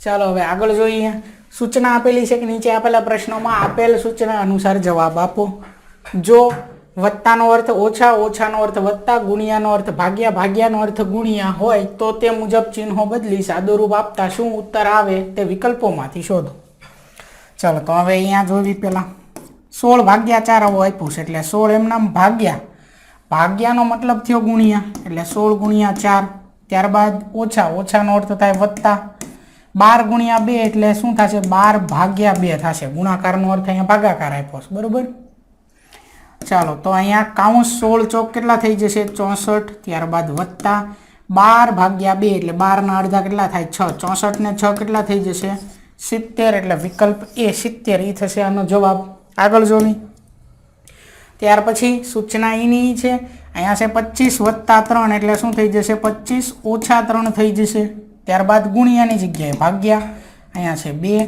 ચાલો હવે આગળ જોઈએ। સૂચના આપેલી છે કે નીચે આપેલા પ્રશ્નોમાં આપેલ સૂચના અનુસાર જવાબ આપો। જો વત્તાનો અર્થ ઓછા, ઓછાનો અર્થ વત્તા, ગુણ્યાનો અર્થ ભાગ્યા, ભાગ્યાનો અર્થ ગુણ્યા હોય તો તે મુજબ ચિહ્નો બદલી સાદુરૂપ આપતા શું ઉત્તર આવે તે વિકલ્પોમાંથી શોધો। ચાલો તો હવે અહીંયા જોવી પહેલા 16 ભાગ્યા 4 આવું આપ્યું છે એટલે 16 એમનામ ભાગ્યા, ભાગ્યાનો મતલબ થયો ગુણ્યા એટલે 16 ગુણ્યા 4, ત્યારબાદ ઓછા, ઓછાનો અર્થ થાય વત્તા, 12 ગુણ્યા 2 એટલે શું થશે 12 ભાગ્યા 2 થશે। ગુણાકારનો અર્થ અહીંયા ભાગાકાર આપ્યો છે બરોબર। ચાલો તો અહીંયા કાઉન્સ 16 ચોક કેટલા થઈ જશે 64, ત્યારબાદ વત્તા 12 ભાગ્યા 2 એટલે 12 ના અડધા કેટલા થાય 6, 64 ને 6 કેટલા થઈ જશે 70 એટલે વિકલ્પ એ 70 એ થશે આનો જવાબ। આગળ જોવી ત્યાર પછી સૂચના એની છે અહીંયા છે 25 વત્તા 3 એટલે શું થઈ જશે 25 ઓછા 3 થઈ જશે, ત્યારબાદ ગુણ્યાની જગ્યાએ ભાગ્યા, અહીંયા છે 2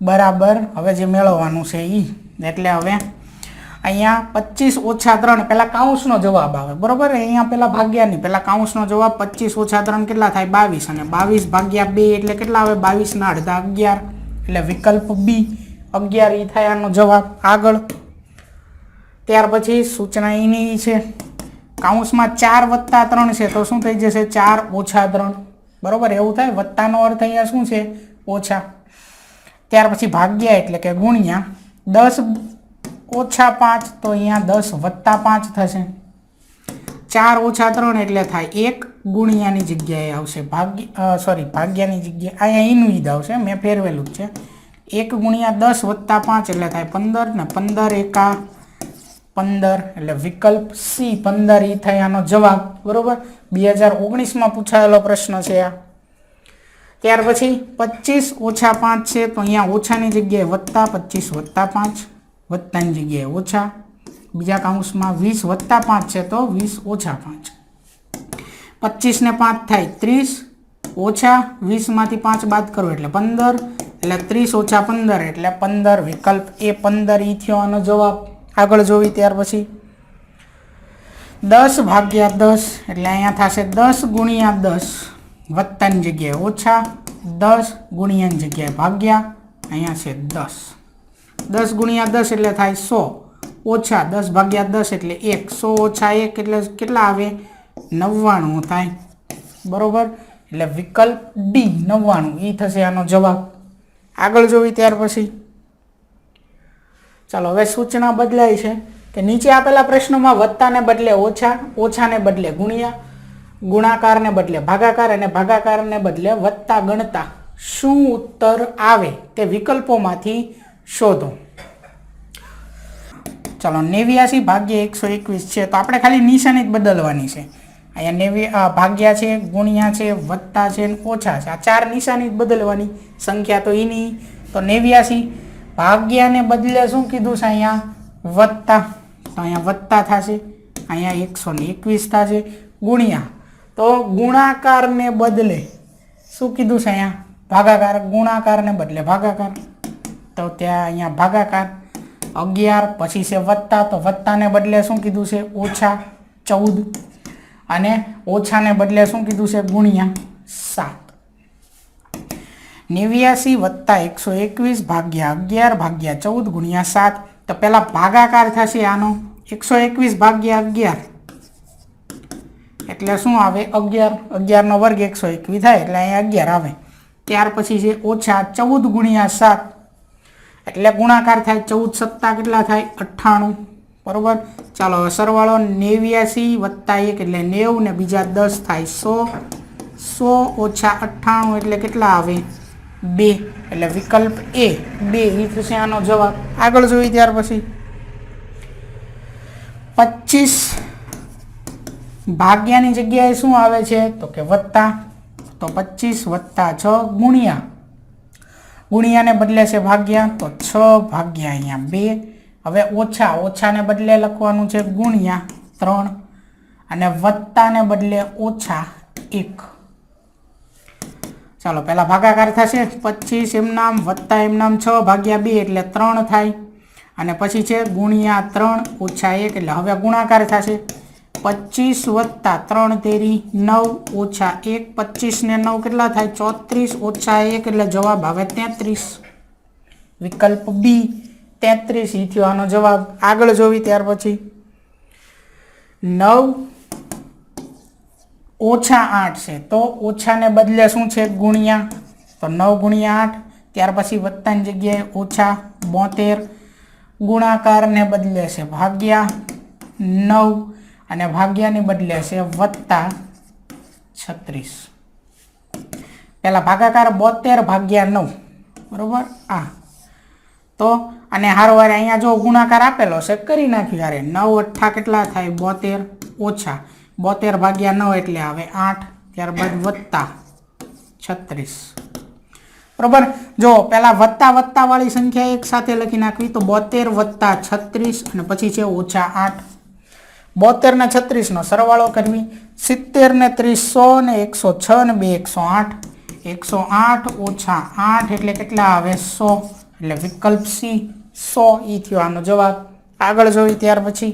બરાબર હવે જે મેળવવાનું છે એ એટલે હવે અહીંયા 25 ઓછા 3 પહેલાં કાઉન્સનો જવાબ આવે બરાબર। અહીંયા પહેલાં ભાગ્યાની પહેલાં કાઉન્સનો જવાબ 25 ઓછા 3 કેટલા થાય 22 અને 22 ભાગ્યા 2 એટલે કેટલા આવે 22 ના અડધા 11 એટલે વિકલ્પ બી 11 એ થાય આનો જવાબ। આગળ ત્યાર પછી સૂચના એની છે કાઉન્સમાં 4 વત્તા 3 છે તો શું થઈ જશે 4 ઓછા 3 બરાબર એવું થાય, વત્તાનો અર્થ અહીંયા શું છે ઓછા, ત્યાર પછી ભાગ્યા એટલે કે ગુણ્યા 10 ઓછા 5 તો અહીંયા 10 વત્તા 5 થશે, 4 ઓછા 3 એટલે થાય 1 ગુણ્યાની જગ્યાએ આવશે ભાગ્યાની જગ્યાએ અહીંયા એનું ઈદ આવશે, મેં ફેરવેલું જ છે 1 ગુણ્યા 10 વત્તા 5 એટલે થાય 15 ને 15 એકા 15 એટલે વિકલ્પ સી 15 એ થાય આનો જવાબ બરોબર। 2019માં પૂછાયેલો પ્રશ્ન છે આ। ત્યાર પછી 25 ઓછા 5 છે તો અહીંયા ઓછાની જગ્યાએ વત્તા, 25 વત્તા 5 વત્તાની જગ્યાએ ઓછા, બીજા કાઉન્સમાં 20 વત્તા 5 છે તો 20 ઓછા 5, 25 ને 5 થાય 30 ઓછા 20માંથી 5 બાદ કરો એટલે 15 એટલે 30 ઓછા 15 એટલે 15 વિકલ્પ એ 15 એ થયો આનો જવાબ। આગળ જોવી ત્યાર પછી 10 ભાગ્યા 10 એટલે અહીંયા થશે 10 ગુણ્યા 10 વત્તાની જગ્યાએ ઓછા, 10 ગુણ્યાની જગ્યાએ ભાગ્યા, અહીંયા છે 10, 10 ગુણ્યા 10 એટલે થાય 100 ઓછા 10 ભાગ્યા 10 એટલે 1, 100 ઓછા 1 એટલે કેટલા આવે 99 થાય બરોબર, એટલે વિકલ્પ ડી 99 એ થશે આનો જવાબ। આગળ જોવી ત્યાર પછી ચાલો હવે સૂચના બદલાય છે કે નીચે આપેલા પ્રશ્નોમાં વત્તાને બદલે ઓછા, ઓછાને બદલે ગુણ્યા, ગુણાકારને બદલે ભાગાકાર અને ભાગાકારને બદલે વત્તા ગણતા શું ઉત્તર આવે તે વિકલ્પોમાંથી શોધો। ચાલો 89 ભાગ્યા 121 છે તો આપણે ખાલી નિશાની જ બદલવાની છે। અહીંયા ભાગ્યા છે, ગુણ્યા છે, વત્તા છે અને ઓછા છે, આ 4 નિશાની જ બદલવાની, સંખ્યા તો એની તો 89 ભાગ્યાને બદલે શું કીધું છે અહીંયા વત્તા તો અહીંયા વત્તા થશે, અહીંયા 121 થશે, ગુણ્યા તો ગુણાકારને બદલે શું કીધું છે અહીંયા ભાગાકાર, ગુણાકારને બદલે ભાગાકાર તો ત્યાં અહીંયા ભાગાકાર 11 પછી છે વત્તા તો વત્તાને બદલે શું કીધું છે ઓછા 14 અને ઓછાને બદલે શું કીધું છે ગુણ્યા 7। 89 વત્તા 121 ભાગ્યા 11 ભાગ્યા 14 ગુણ્યા 7 તો પહેલા ભાગાકાર થશે આનો 121 ભાગ્યા 11 એટલે શું આવે 11, 11 નો વર્ગ 121 થાય એટલે અહીંયા 11 આવે, ત્યાર પછી છે ઓછા 14 ગુણ્યા 7 એટલે ગુણાકાર થાય 14 સત્તા કેટલા થાય 98 બરોબર। ચાલો હવે સરવાળો 89 વત્તા 1 એટલે 90 ને બીજા 10 થાય 100, 100 ઓછા 98 એટલે કેટલા આવે 2 એટલે વિકલ્પ એ 2 એ થશે આનો જવાબ। આગળ જોઈએ ત્યાર પછી 25 ભાગ્યાની જગ્યાએ શું આવે છે તો કે વત્તા, તો 25 વત્તા 6 ગુણ્યા, ગુણ્યાને બદલે છે ભાગ્યા તો 6 ભાગ્યા અહીંયા 2, હવે ઓછા, ઓછાને બદલે લખવાનું છે ગુણ્યા 3 અને વત્તાને બદલે ઓછા 1। ચાલો પહેલા ભાગાકાર થશે 25 એમનામ વત્તા એમનામ 6 ભાગ્યા 2 એટલે 3 થાય અને પછી છે ગુણ્યા 3 ઓછા 1 એટલે હવે ગુણાકાર થશે 25 વત્તા 3 તેરી 9 ઓછા 1 25 ને 9 કેટલા થાય 34 ઓછા 1 એટલે જવાબ આવે 33. વિકલ્પ બી 33 ઈ થયો આનો જવાબ. આગળ જોવી ત્યાર પછી 9 ઓછા 8 છે તો ઓછાને બદલે શું છે ગુણ્યા, તો 9 ગુણ્યા 8. ત્યાર પછી વત્તાની જગ્યાએ ઓછા 72, ગુણાકારને બદલે છે ભાગ્યા 9 અને ભાગ્યાની બદલે છે વત્તા 36. પહેલા ભાગાકાર 72 ભાગ્યા 9 બરોબર. આ તો અને હારવારે અહીંયા જો ગુણાકાર આપેલો છે કરી નાખ્યું યારે 9 અઠ્ઠા કેટલા થાય 72 ઓછા 72 ભાગ્યા 9 એટલે આવે 8, ત્યારબાદ વત્તા 36 બરોબર. જો પહેલા વત્તા વત્તા વાળી સંખ્યા એક સાથે લખી નાખવી તો 72 વત્તા 36 અને પછી છે ઓછા 8. 72 ને 36 નો સરવાળો કરવી 70 ને 30 100 ને 106 ને 2 108. 108 ઓછા 8 એટલે કેટલા આવે 100 એટલે વિકલ્પ સી 100 ઈ થયો આનો જવાબ. આગળ જોઈ ત્યાર પછી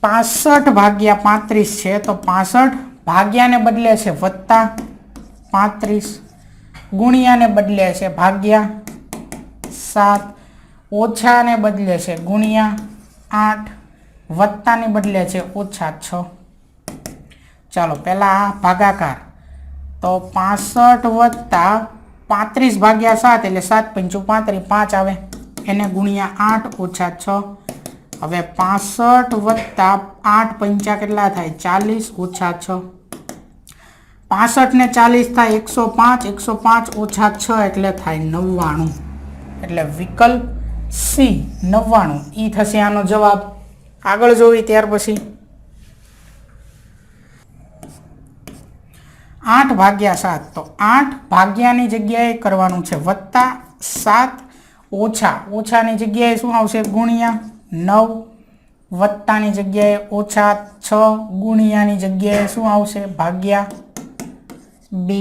65 ભાગ્યા 35 છે તો 65 ભાગ્યાને બદલે છે વત્તા 35, ગુણ્યાને બદલે છે ભાગ્યા 7, ઓછાને બદલે છે ગુણ્યા 8, વત્તાને બદલે છે ઓછા 6. ચાલો પહેલા આ ભાગાકાર તો 65 વત્તા 35 ભાગ્યા 7 એટલે 7 પંચું 35 5 આવે એને ગુણ્યા 8 ઓછા 6. હવે 65 વત્તા 8 પંચા કેટલા થાય 40 ઓછા 6. 65 ને 40 થાય 105, 105 ઓછા 6 એટલે થાય 99. એટલે વિકલ્પ સી 99 ઈ થશે આનો જવાબ. આગળ જોઈ ત્યાર પછી 8 ભાગ્યા 7 તો 8 ભાગ્યાની જગ્યાએ કરવાનું છે વત્તા 7 ઓછા, ઓછાની જગ્યાએ શું આવશે ગુણ્યા 9, વત્તાની જગ્યાએ ઓછા 6, ગુણ્યાની જગ્યાએ શું આવશે ભાગ્યા 2.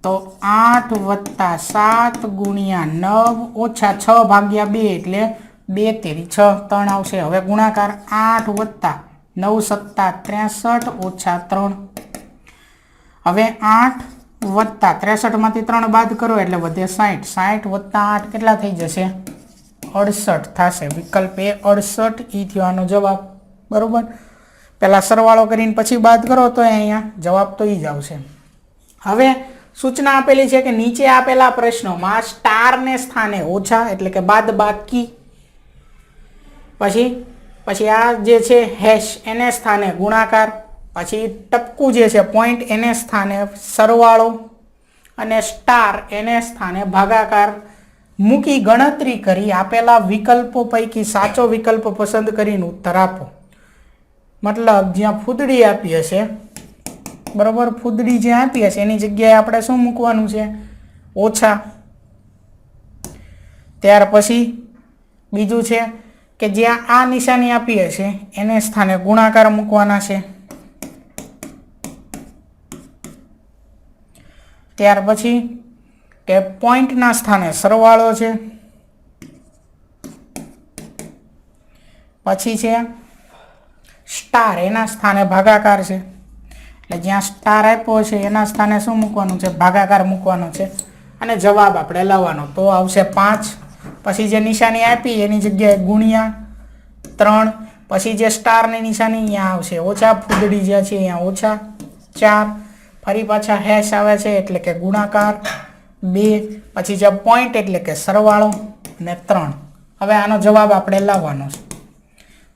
તો 8 વત્તા 7 ગુણ્યા 9 ઓછા 6 ભાગ્યા 2 એટલે 2 તેરી 6 3 આવશે. હવે ગુણાકાર 8 વત્તા 9 સત્તા 63 ઓછા 3. હવે 8 વત્તા 63 માંથી 3 બાદ કરો એટલે વધે 60. 60 વત્તા 8 કેટલા થઈ જશે 68 થશે. વિકલ્પ એ 68 ઈ થયો આનો જવાબ. બરોબર. પહેલા સરવાળો કરીને પછી બાદ કરો તો અહીંયા જવાબ તો ઈ જ આવશે. હવે સૂચના આપેલી છે કે નીચે આપેલા પ્રશ્નોમાં સ્ટારને સ્થાને ઓછા એટલે કે બાદ બાકી, પછી આ જે છે હેશ એને સ્થાને ગુણાકાર, પછી ટપકું જે છે પોઈન્ટ એને સ્થાને સરવાળો અને સ્ટાર એને સ્થાને ભાગાકાર મૂકી ગણતરી કરી આપેલા વિકલ્પો પૈકી સાચો વિકલ્પ પસંદ કરીને ઉત્તર આપો. મતલબ જ્યાં ફૂદડી આપી હશે બરોબર, ફૂદડી જે આપી હશે એની જગ્યાએ આપણે શું મૂકવાનું છે ઓછા. ત્યાર પછી બીજું છે કે જ્યાં આ નિશાની આપી હશે એને સ્થાને ગુણાકાર મૂકવાના છે. ત્યાર પછી કે પોઈન્ટના સ્થાને સરવાળો છે. પછી છે સ્ટાર એના સ્થાને ભાગાકાર છે. એટલે જ્યાં સ્ટાર આપ્યો છે એના સ્થાને શું મૂકવાનું છે ભાગાકાર મૂકવાનો છે અને જવાબ આપણે લાવવાનો તો આવશે 5. પછી જે નિશાની આપી એની જગ્યાએ ગુણ્યા 3, પછી જે સ્ટારની નિશાની અહીંયા આવશે ઓછા, ફૂદડી જે છે અહીંયા ઓછા 4, ફરી પાછા હેશ આવે છે એટલે કે ગુણાકાર 2, પછી જે પોઈન્ટ એટલે કે સરવાળો અને 3. હવે આનો જવાબ આપણે લાવવાનો છે.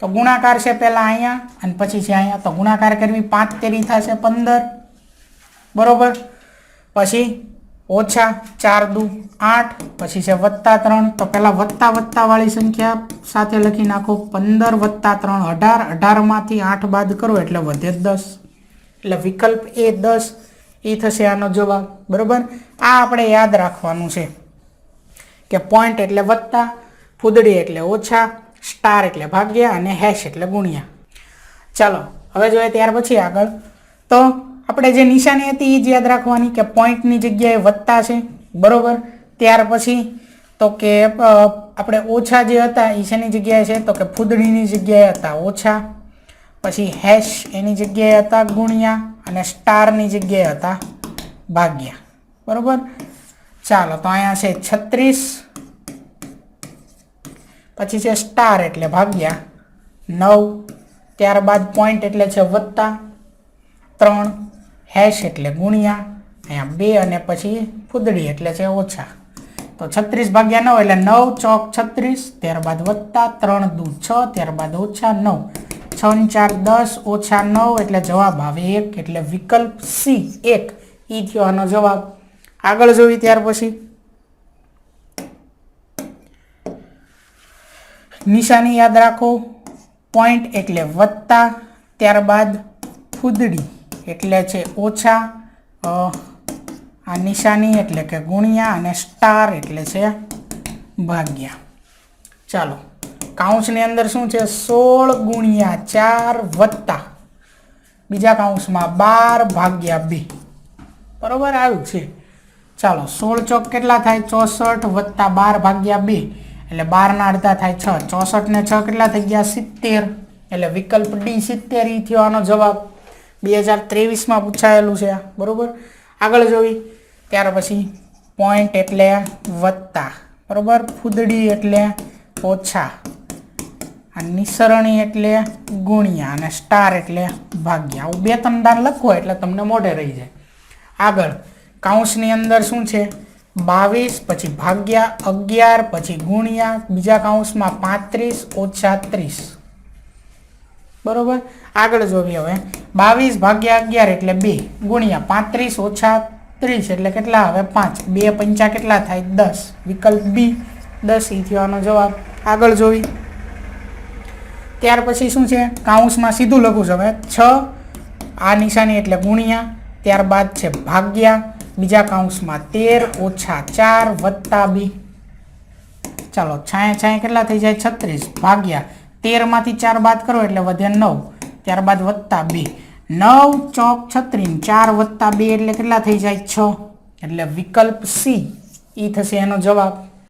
તો ગુણાકાર છે પહેલાં અહીંયા અને પછી છે અહીંયા. તો ગુણાકાર કરવી 5 તેરી થશે 15 બરોબર. પછી ઓછા 4 દુ 8, પછી છે વત્તા 3. તો પહેલાં વત્તા વત્તા વાળી સંખ્યા સાથે લખી નાખો 15 વત્તા 3 18, 18 માંથી 8 બાદ કરો એટલે વધે 10. એટલે વિકલ્પ એ 10 એ થશે આનો જવાબ. બરોબર. આ આપણે યાદ રાખવાનું છે કે પોઈન્ટ એટલે વત્તા, ફૂદડી એટલે ઓછા, સ્ટાર એટલે ભાગ્યા અને હેશ એટલે ગુણ્યા. ચાલો હવે જોઈએ ત્યાર પછી આગળ તો આપણે જે નિશાની હતી એ જ યાદ રાખવાની કે પોઈન્ટની જગ્યાએ વત્તા છે બરોબર. ત્યાર પછી તો કે આપણે ઓછા જે હતા એ શેની જગ્યાએ છે તો કે ફૂદડીની જગ્યાએ હતા ઓછા, પછી હેશ એની જગ્યાએ હતા ગુણ્યા અને સ્ટારની જગ્યાએ હતા ભાગ્યા. બરોબર. ચાલો તો અહીંયા છે 36, પછી છે સ્ટાર એટલે ભાગ્યા 9, ત્યારબાદ પોઈન્ટ એટલે છે વત્તા 3, હેશ એટલે ગુણ્યા અહીંયા 2 અને પછી ફૂદડી એટલે છે ઓછા. તો 36 ભાગ્યા 9 એટલે 9 ચોક 36, ત્યારબાદ વત્તા 3 દુ 6, ત્યારબાદ ઓછા 9, 6 ને 4 10, ઓછા 9 એટલે જવાબ આવે 1, એટલે વિકલ્પ સી 1 ઈ થયો આનો જવાબ. આગળ જોઈ ત્યાર પછી નિશાની યાદ રાખો. પોઈન્ટ એટલે વત્તા, ત્યારબાદ ફૂદડી એટલે છે ઓછા, આ નિશાની એટલે કે ગુણ્યા અને સ્ટાર એટલે છે ભાગ્યા. ચાલો કાઉન્સની અંદર શું છે 16 ગુણ્યા 4 વત્તા બીજા કાઉન્સમાં 12 ભાગ્યા 2. બરોબર આવ્યું છે. ચાલો 16 ચોક કેટલા થાય 64 વત્તા 12 ભાગ્યા 2 એટલે 12 ના અડધા થાય 6, 64 ને 6 કેટલા થઈ ગયા 70, એટલે વિકલ્પ ડી 70 ઈ થયો આનો જવાબ. 2023માં પૂછાયેલું છે. બરોબર. આગળ જોઈ ત્યાર પછી પોઈન્ટ એટલે વત્તા, બરોબર, ફૂદડી એટલે ઓછા, આ નિસરણી એટલે ગુણ્યા અને સ્ટાર એટલે ભાગ્યા. આવું 2-3 દાન લખો એટલે તમને મોઢે રહી જાય. આગળ કાઉન્સની અંદર શું છે 22, પછી ભાગ્યા 11, પછી ગુણ્યા બીજા કાઉન્સમાં 35 ઓછા 30. બરોબર. આગળ જોઈએ હવે 22 ભાગ્યા 11 એટલે 2 ગુણ્યા 35 ઓછા 30 એટલે કેટલા આવે 5, 2 પંચા કેટલા થાય 10, વિકલ્પ બી 10 ઈ થયો આનો જવાબ. આગળ જોઈ ત્યાર પછી શું છે કાઉન્સમાં સીધું લખું છું હવે 6, આ નિશાની એટલે ગુણ્યા, ત્યારબાદ છે ભાગ્યા બીજા કાઉન્સમાં 13 ઓછા 4 વત્તા 2. ચાલો 6 કેટલા થઈ જાય 36 ભાગ્યા 13 માંથી 4 બાદ કરો એટલે વધે 9, ત્યારબાદ વત્તા 2, 9 ચોક 36, 4 વત્તા 2 એટલે કેટલા થઈ જાય 6, એટલે વિકલ્પ સી ઈ થશે એનો જવાબ.